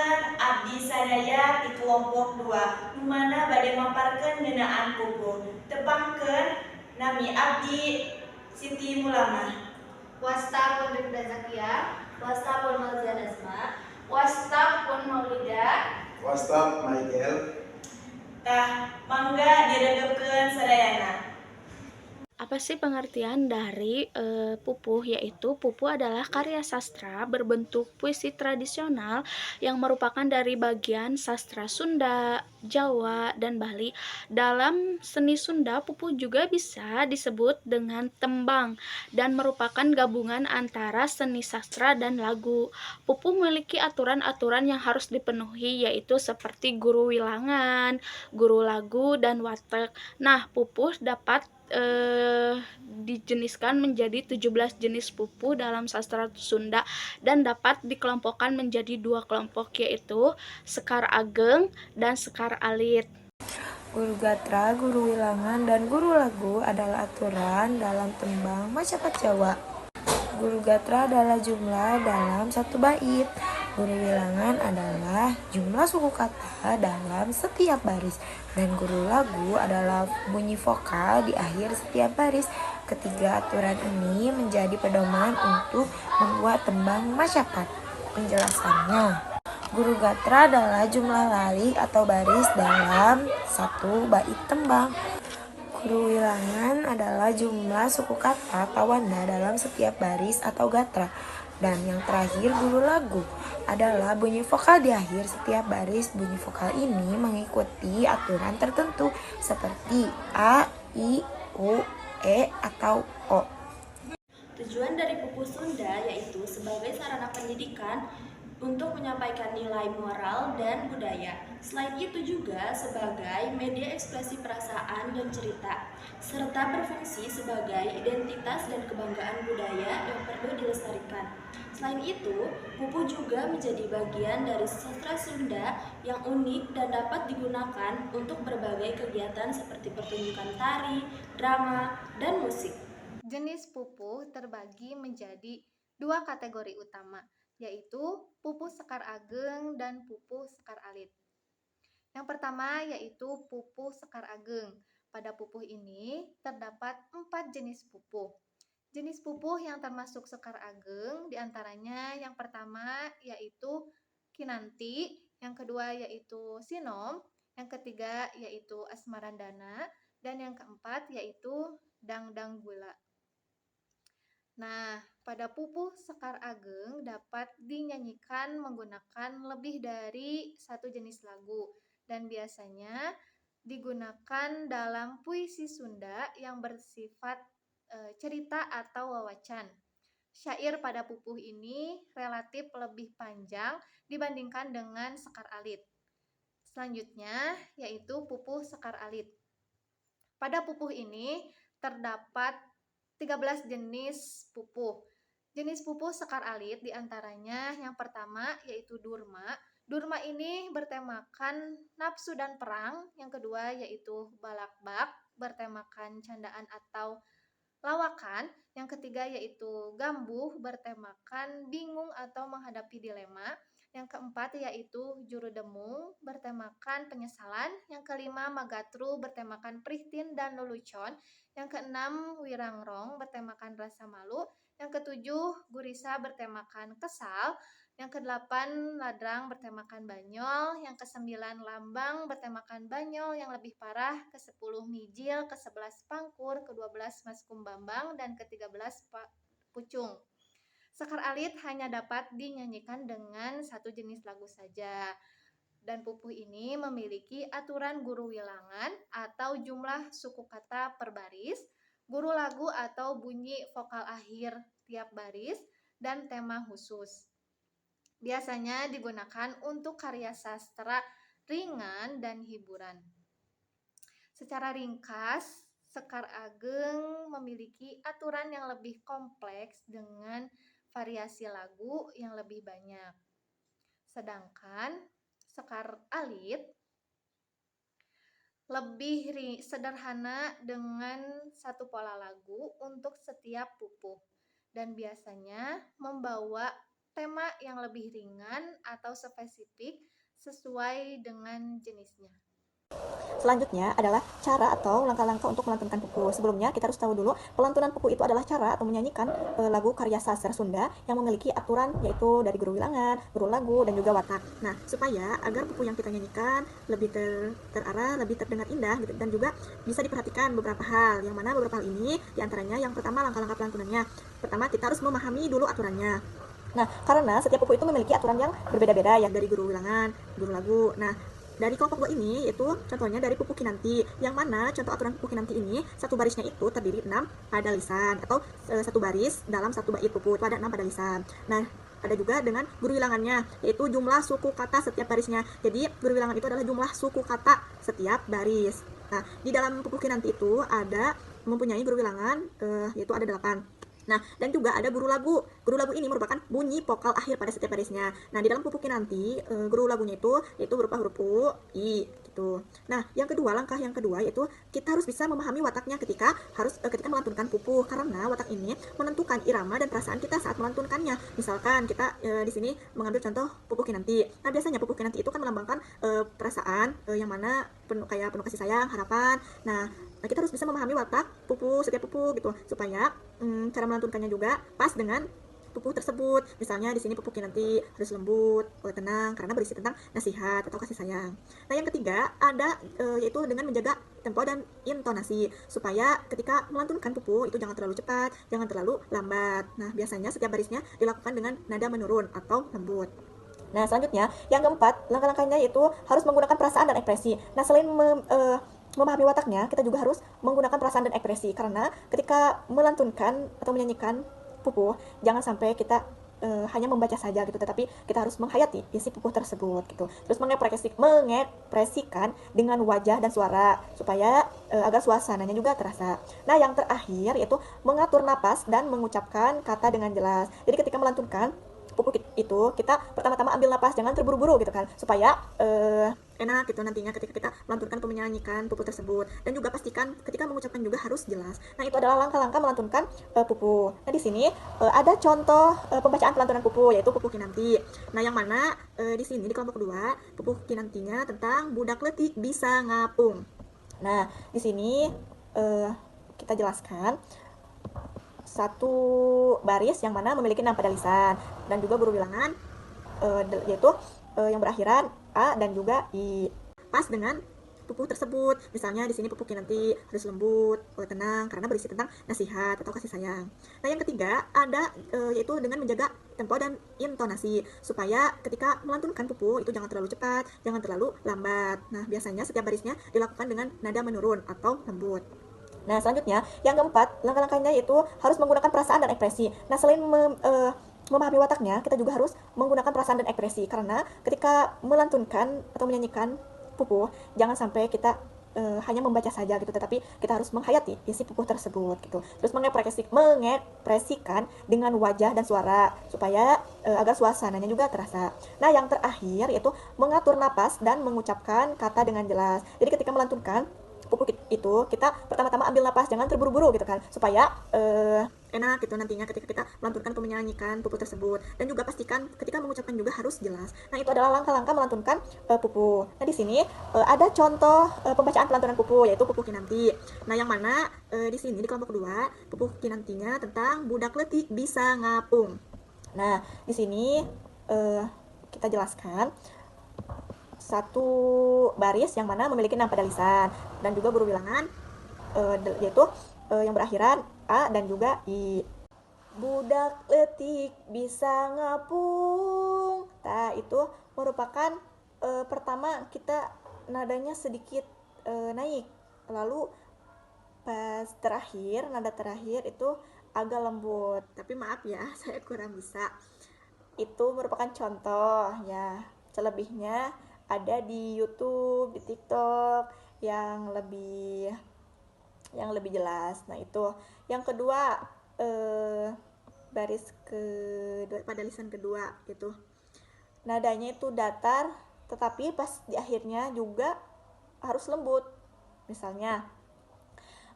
Punten abdi sadaya di kelompok 2 nu mana bade maparkeun ngeunaan pupuh. Tepangkeun nami abdi Siti Mulama. Wasta pun Rifda Zakia, Wasta pun Malzan Asma, Wasta pun Maulida, Wasta Michael. Tah mangga diregepkeun sadayana. Apa sih pengertian dari pupuh? Yaitu pupuh adalah karya sastra berbentuk puisi tradisional yang merupakan dari bagian sastra Sunda, Jawa, dan Bali. Dalam seni Sunda, pupuh juga bisa disebut dengan tembang dan merupakan gabungan antara seni sastra dan lagu. Pupuh memiliki aturan-aturan yang harus dipenuhi, yaitu seperti guru wilangan, guru lagu, dan watek. Nah, pupuh dapat dijeniskan menjadi 17 jenis pupuh dalam sastra Sunda dan dapat dikelompokkan menjadi 2 kelompok, yaitu Sekar Ageng dan Sekar Alit. Guru gatra, guru wilangan, dan guru lagu adalah aturan dalam tembang Macapat Jawa. Guru gatra adalah jumlah dalam satu bait. Guru wilangan adalah jumlah suku kata dalam setiap baris. Dan guru lagu adalah bunyi vokal di akhir setiap baris. Ketiga aturan ini menjadi pedoman untuk membuat tembang Macapat. Penjelasannya, guru gatra adalah jumlah lalik atau baris dalam satu bait tembang. Guru wilangan adalah jumlah suku kata atau wanda dalam setiap baris atau gatra. Dan yang terakhir, guru lagu adalah bunyi vokal di akhir setiap baris. Bunyi vokal ini mengikuti aturan tertentu seperti A, I, U, E, atau O. Tujuan dari pupuh Sunda yaitu sebagai sarana pendidikan untuk menyampaikan nilai moral dan budaya. Selain itu juga sebagai media ekspresi perasaan dan cerita, serta berfungsi sebagai identitas dan kebanggaan budaya yang perlu dilestarikan. Selain itu, pupuh juga menjadi bagian dari sastra Sunda yang unik dan dapat digunakan untuk berbagai kegiatan seperti pertunjukan tari, drama, dan musik. Jenis pupuh terbagi menjadi 2 kategori utama, yaitu pupuh Sekar Ageng dan pupuh Sekar Alit. Yang pertama yaitu pupuh Sekar Ageng. Pada pupuh ini terdapat 4 jenis pupuh. Jenis pupuh yang termasuk Sekar Ageng diantaranya yang pertama yaitu Kinanti, yang kedua yaitu Sinom, yang ketiga yaitu Asmarandana, dan yang keempat yaitu Dangdang Gula. Nah, pada pupuh Sekar Ageng dapat dinyanyikan menggunakan lebih dari satu jenis lagu dan biasanya digunakan dalam puisi Sunda yang bersifat cerita atau wawacan. Syair pada pupuh ini relatif lebih panjang dibandingkan dengan Sekar Alit. Selanjutnya yaitu pupuh Sekar Alit. Pada pupuh ini terdapat 13 jenis pupuh. Jenis pupuh Sekar Alit diantaranya yang pertama yaitu Durma. Durma ini bertemakan nafsu dan perang. Yang kedua yaitu Balakbak, bertemakan candaan atau lawakan. Yang ketiga yaitu Gambuh, bertemakan bingung atau menghadapi dilema. Yang keempat yaitu Juru Demung, bertemakan penyesalan. Yang kelima Magatru, bertemakan prihtin dan lelucon. Yang keenam Wirangrong, bertemakan rasa malu. Yang ketujuh Gurisa, bertemakan kesal. Yang kedelapan Ladrang, bertemakan banyol. Yang kesembilan Lambang, bertemakan banyol yang lebih parah. Ke-10 Mijil, ke-11 Pangkur, ke-12 Maskum Bambang, dan ke-13 Pucung. Sekar Alit hanya dapat dinyanyikan dengan satu jenis lagu saja. Dan pupuh ini memiliki aturan guru wilangan atau jumlah suku kata per baris, guru lagu atau bunyi vokal akhir tiap baris, dan tema khusus. Biasanya digunakan untuk karya sastra ringan dan hiburan. Secara ringkas, Sekar Ageng memiliki aturan yang lebih kompleks dengan variasi lagu yang lebih banyak. Sedangkan Sekar Alit lebih sederhana dengan satu pola lagu untuk setiap pupuh dan biasanya membawa tema yang lebih ringan atau spesifik sesuai dengan jenisnya. Selanjutnya adalah cara atau langkah-langkah untuk melantunkan pupu. Sebelumnya kita harus tahu dulu, pelantunan pupu itu adalah cara atau menyanyikan lagu karya sastra Sunda yang memiliki aturan yaitu dari guru wilangan, guru lagu, dan juga watak. Nah, supaya agar pupu yang kita nyanyikan lebih terarah, lebih terdengar indah gitu, dan juga bisa diperhatikan beberapa hal. Yang mana beberapa hal ini diantaranya yang pertama langkah-langkah pelantunannya. Pertama, kita harus memahami dulu aturannya. Nah, karena setiap pupu itu memiliki aturan yang berbeda-beda ya, dari guru wilangan, guru lagu. Nah, dari kelompok 2 ini, yaitu contohnya dari pupu kinanti, yang mana contoh aturan pupu kinanti ini, satu barisnya itu terdiri 6 pada lisan, atau satu baris dalam satu bait pupu, itu ada 6 pada lisan. Nah, ada juga dengan guru wilangannya, yaitu jumlah suku kata setiap barisnya. Jadi, guru wilangan itu adalah jumlah suku kata setiap baris. Nah, di dalam pupu kinanti itu ada mempunyai guru wilangan, yaitu ada 8. Nah, dan juga ada guru lagu. Guru lagu ini merupakan bunyi vokal akhir pada setiap barisnya. Nah, di dalam pupu kinanti, guru lagunya itu yaitu berupa huruf U, I, gitu. Nah, langkah yang kedua yaitu kita harus bisa memahami wataknya ketika melantunkan pupu, karena watak ini menentukan irama dan perasaan kita saat melantunkannya. Misalkan kita di sini mengambil contoh pupu kinanti. Nah, biasanya pupu kinanti itu kan melambangkan perasaan yang mana penuh kasih sayang, harapan. Nah, kita harus bisa memahami watak setiap pupu gitu, supaya cara melantunkannya juga pas dengan pupu tersebut. Misalnya di sini pupu kinanti harus lembut, tenang, karena berisi tentang nasihat atau kasih sayang. Nah, yang ketiga ada yaitu dengan menjaga tempo dan intonasi, supaya ketika melantunkan pupu itu jangan terlalu cepat, jangan terlalu lambat. Nah, biasanya setiap barisnya dilakukan dengan nada menurun atau lembut. Nah, selanjutnya yang keempat, langkah-langkahnya yaitu harus menggunakan perasaan dan ekspresi. Nah, selain memahami wataknya, kita juga harus menggunakan perasaan dan ekspresi, karena ketika melantunkan atau menyanyikan pupu, jangan sampai kita hanya membaca saja gitu, tetapi kita harus menghayati isi pupu tersebut gitu. Terus mengekspresikan dengan wajah dan suara, supaya agar suasananya juga terasa. Nah, yang terakhir yaitu mengatur napas dan mengucapkan kata dengan jelas. Jadi ketika melantunkan pupu itu, kita pertama-tama ambil napas, jangan terburu-buru gitu kan, supaya enak gitu nantinya ketika kita melantunkan atau menyanyikan pupu tersebut. Dan juga pastikan ketika mengucapkan juga harus jelas. Nah, itu adalah langkah-langkah melantunkan pupu. Nah, di sini ada contoh pembacaan pelantunan pupu, yaitu pupu kinanti. Nah, yang mana di sini di kelompok 2, pupu kinantinya tentang budak letik bisa ngapung. Nah, di sini kita jelaskan satu baris yang mana memiliki 6 pada lisan, dan juga guru wilangan yaitu yang berakhiran A dan juga I, pas dengan pupu tersebut. Misalnya di sini pupu kinanti harus lembut, tenang, karena berisi tentang nasihat atau kasih sayang. Nah, yang ketiga ada yaitu dengan menjaga tempo dan intonasi, supaya ketika melantunkan pupu itu jangan terlalu cepat, jangan terlalu lambat. Nah, biasanya setiap barisnya dilakukan dengan nada menurun atau lembut. Nah, selanjutnya yang keempat, langkah-langkahnya itu harus menggunakan perasaan dan ekspresi. Nah, selain memahami wataknya, kita juga harus menggunakan perasaan dan ekspresi, karena ketika melantunkan atau menyanyikan pupu, jangan sampai kita hanya membaca saja gitu, tetapi kita harus menghayati isi pupu tersebut gitu. Terus mengekspresikan dengan wajah dan suara, supaya agar suasananya juga terasa. Nah, yang terakhir yaitu mengatur napas dan mengucapkan kata dengan jelas. Jadi ketika melantunkan pupu itu, kita pertama-tama ambil napas, jangan terburu-buru gitu kan, supaya enak gitu nantinya ketika kita melantunkan atau menyanyikan pupu tersebut. Dan juga pastikan ketika mengucapkan juga harus jelas. Nah, itu adalah langkah-langkah melantunkan pupu. Nah, di sini ada contoh pembacaan pelantunan pupu, yaitu pupu kinanti. Nah, yang mana di sini di kelompok 2, pupu kinantinya tentang budak letik bisa ngapung. Nah, di sini kita jelaskan satu baris yang mana memiliki 6 pada lisan, dan juga guru wilangan yaitu yang berakhiran A dan juga I. Budak letik bisa ngapung. Nah, itu merupakan pertama kita nadanya sedikit naik, lalu pas terakhir, nada terakhir itu agak lembut. Tapi maaf ya, saya kurang bisa. Itu merupakan contoh ya. Selebihnya ada di YouTube, di TikTok yang lebih jelas. Nah, itu yang kedua, baris kedua pada lisan kedua gitu, nadanya itu datar, tetapi pas di akhirnya juga harus lembut. Misalnya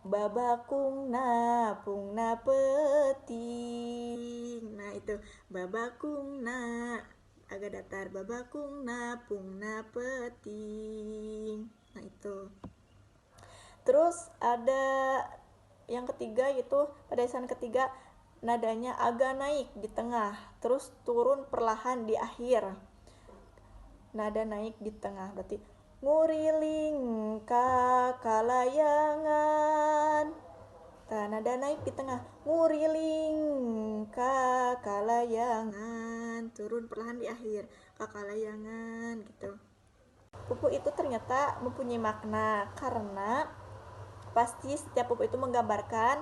babakungna pungna peting. Nah itu babakungna agak datar, babakungna pungna peting. Nah itu. Terus ada yang ketiga, yaitu pada lisan ketiga nadanya agak naik di tengah, terus turun perlahan di akhir. Nada naik di tengah berarti nguriling kakalayangan. Nada naik di tengah, nguriling kakalayangan, turun perlahan di akhir, kakalayangan gitu. Pupu itu ternyata mempunyai makna karena pasti setiap pupu itu menggambarkan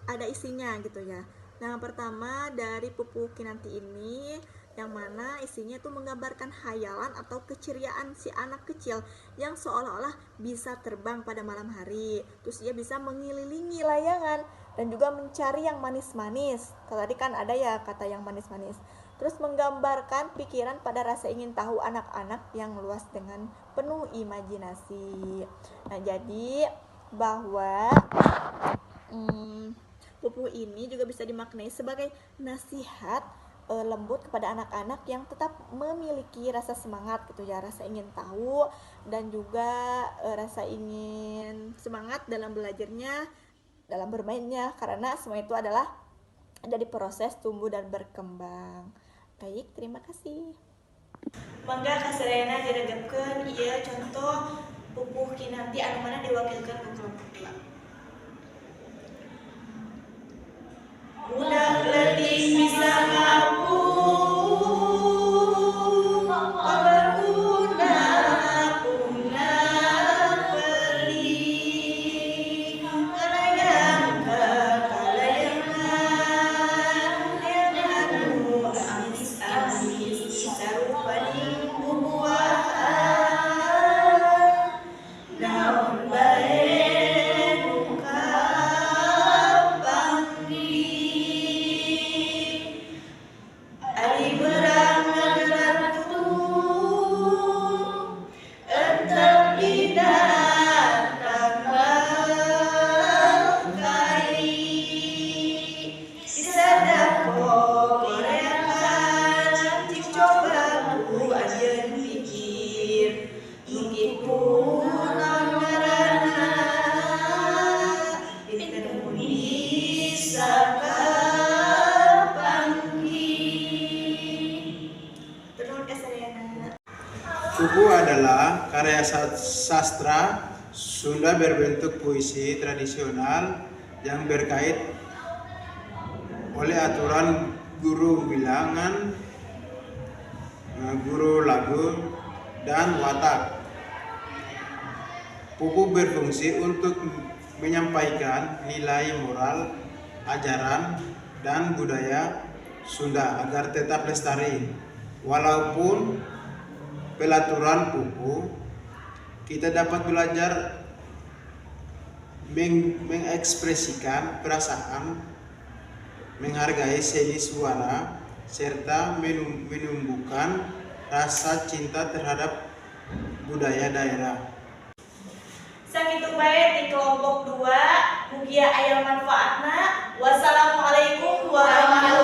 ada isinya gitu ya. Nah, yang pertama dari pupu Kinanti ini yang mana isinya itu menggambarkan hayalan atau keceriaan si anak kecil yang seolah-olah bisa terbang pada malam hari. Terus ia bisa mengelilingi layangan dan juga mencari yang manis-manis. Tadi kan ada ya kata yang manis-manis. Terus menggambarkan pikiran pada rasa ingin tahu anak-anak yang luas dengan penuh imajinasi. Nah, jadi bahwa pupu ini juga bisa dimaknai sebagai nasihat lembut kepada anak-anak yang tetap memiliki rasa semangat gitu ya, rasa ingin tahu dan juga rasa ingin semangat dalam belajarnya, dalam bermainnya, karena semua itu adalah dari proses tumbuh dan berkembang. Baik, terima kasih. Mangga kasadayana diregepkeun ieu contoh pupuh Kinanti anu mana diwakilkan ku kelompok 2. Budak leutik bisa ngapung, paberguna pungna peling, kalayang kakalayangan, yang anu amis-amis sarupaning bubuahan, naon bae nu kapangdi. Ari berang ngagerantung, entep binatang langkai, disadako goreakan, cik coba ku anjeun pikir, mungkin pun naon ngaranna, pinten bisa Pupu adalah karya sastra Sunda berbentuk puisi tradisional yang berkait oleh aturan guru bilangan, guru lagu, dan watak. Pupu berfungsi untuk menyampaikan nilai moral, ajaran, dan budaya Sunda agar tetap lestari. Walaupun pelaturan pupu, kita dapat belajar mengekspresikan perasaan, menghargai seni suara, serta menumbuhkan rasa cinta terhadap budaya daerah. Sakitu bae di kelompok 2, mugia aya manfaatna. Wassalamualaikum warahmatullahi